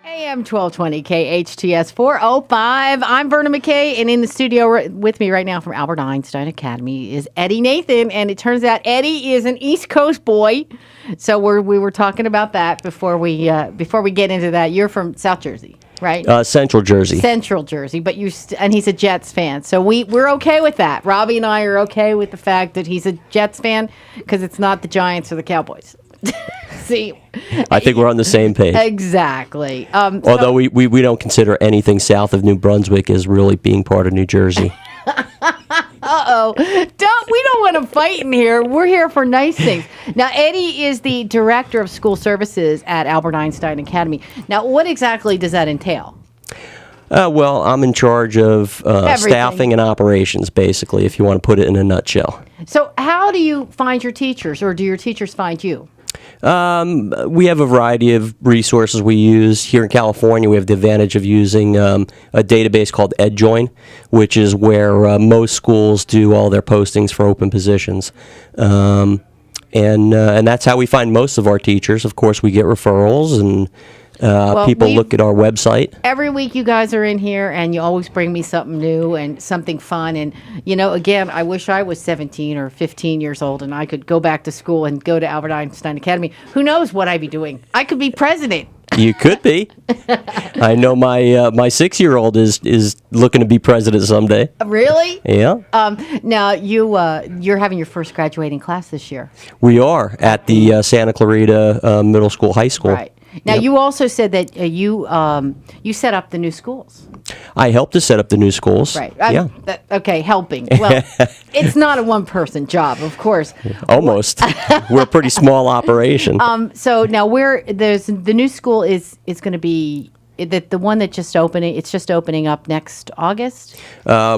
AM 1220 KHTS 405. I'm Verna McKay, and in the studio with me right now from Albert Einstein Academy is Eddie Nathan. And it turns out Eddie is an East Coast boy, so we were talking about that before we get into that. You're from South Jersey, right? Central Jersey. Central Jersey, but and he's a Jets fan, so we're okay with that. Robbie and I are okay with the fact that he's a Jets fan because it's not the Giants or the Cowboys. See, I think we're on the same page. Exactly. Although we don't consider anything south of New Brunswick as really being part of New Jersey. Uh-oh. We don't want to fight in here. We're here for nice things. Now, Eddie is the Director of School Services at Albert Einstein Academy. Now, what exactly does that entail? Well, I'm in charge of staffing and operations, basically, if you want to put it in a nutshell. So how do you find your teachers, or do your teachers find you? We have a variety of resources we use. Here in California, we have the advantage of using a database called EdJoin, which is where most schools do all their postings for open positions. And that's how we find most of our teachers. Of course, we get referrals, and people look at our website. Every week you guys are in here, and you always bring me something new and something fun. And, again, I wish I was 17 or 15 years old and I could go back to school and go to Albert Einstein Academy. Who knows what I'd be doing? I could be president. You could be. I know my 6-year-old is looking to be president someday. Really? Yeah. Now you're having your first graduating class this year. We are at the Santa Clarita Middle School, High School. Right. Now, you also said that you set up the new schools. I helped to set up the new schools. Right. Yeah. Helping. Well, it's not a one-person job, of course. Almost. We're a pretty small operation. So now the new school is going to be the one that just opening. It's just opening up next August.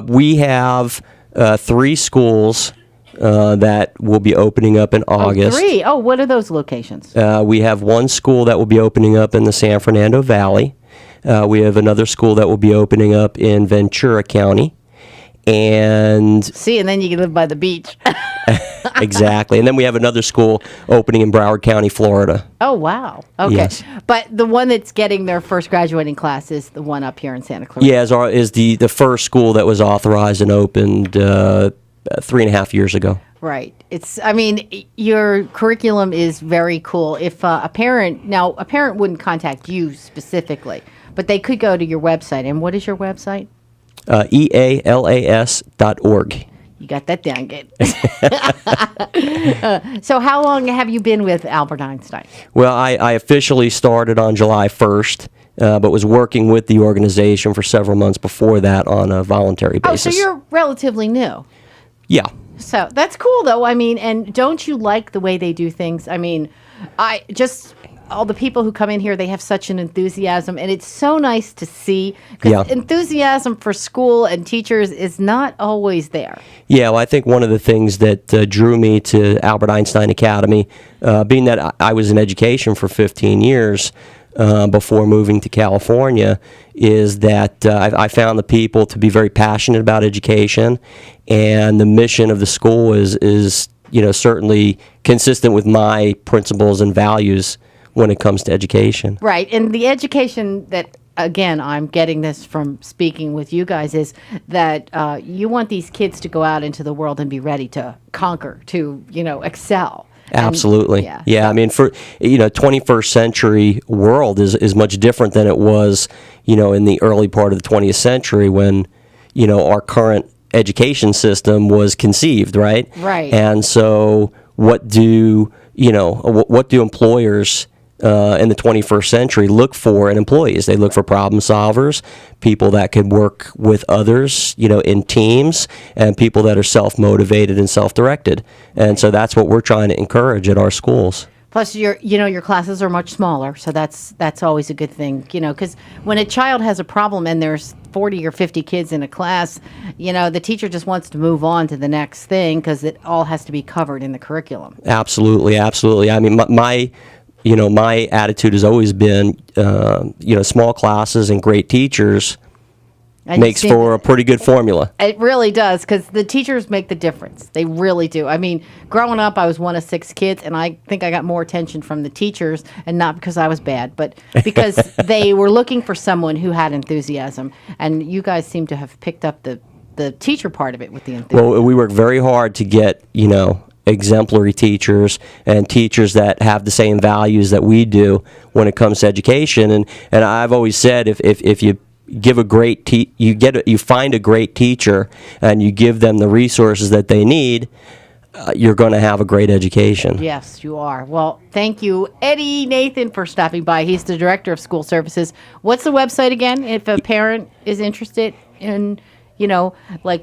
We have 3 schools that will be opening up in August. 3? Oh, what are those locations? We have one school that will be opening up in the San Fernando Valley. We have another school that will be opening up in Ventura County. And then you can live by the beach. Exactly. And then we have another school opening in Broward County, Florida. Oh, wow. Okay. Yes. But the one that's getting their first graduating class is the one up here in Santa Clarita. Yeah, is the first school that was authorized and opened 3.5 years ago. Right. Your curriculum is very cool. If a parent wouldn't contact you specifically, but they could go to your website. And what is your website? EALAS.org. You got that down good. So how long have you been with Albert Einstein? Well, I officially started on July 1st. But was working with the organization for several months before that on a voluntary basis. Oh, so you're relatively new. Yeah. So that's cool, though. And don't you like the way they do things? All the people who come in here, they have such an enthusiasm, and it's so nice to see, because enthusiasm for school and teachers is not always there. Yeah, well, I think one of the things that drew me to Albert Einstein Academy, being that I was in education for 15 years, before moving to California, is that I found the people to be very passionate about education, and the mission of the school is certainly consistent with my principles and values when it comes to education. Right, and the education that, again, I'm getting this from speaking with you guys, is that you want these kids to go out into the world and be ready to conquer, to excel. Absolutely. Yeah. For 21st century world is much different than it was, in the early part of the 20th century when, our current education system was conceived, right? Right. And so what do employers in the 21st century look for in employees? They look for problem solvers, people that can work with others, in teams, and people that are self-motivated and self-directed. And so that's what we're trying to encourage at our schools. Plus, your classes are much smaller, so that's always a good thing, because when a child has a problem and there's 40 or 50 kids in a class, the teacher just wants to move on to the next thing because it all has to be covered in the curriculum. Absolutely. My attitude has always been, small classes and great teachers, And makes you see- for a pretty good formula. It really does, because the teachers make the difference. They really do. I mean, growing up, I was one of 6 kids, and I think I got more attention from the teachers, and not because I was bad, but because they were looking for someone who had enthusiasm. And you guys seem to have picked up the teacher part of it with the enthusiasm. Well, we work very hard to get, exemplary teachers and teachers that have the same values that we do when it comes to education. And I've always said, if you give a great you find a great teacher and you give them the resources that they need, you're going to have a great education. Yes, you are. Well, thank you, Eddie Nathan, for stopping by. He's the Director of School Services. What's the website again if a parent is interested in,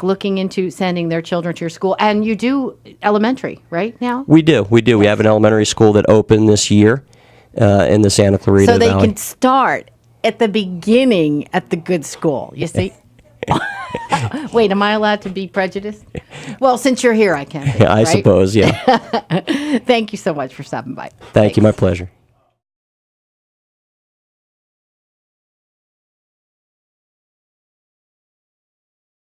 looking into sending their children to your school? And you do elementary, right, now? We do. Yes. We have an elementary school that opened this year in the Santa Clarita So they Valley. can start at the beginning at the good school, you see? Wait, am I allowed to be prejudiced? Well, since you're here, I can be, I right? suppose, yeah. Thank you so much for stopping by. Thank you. My pleasure.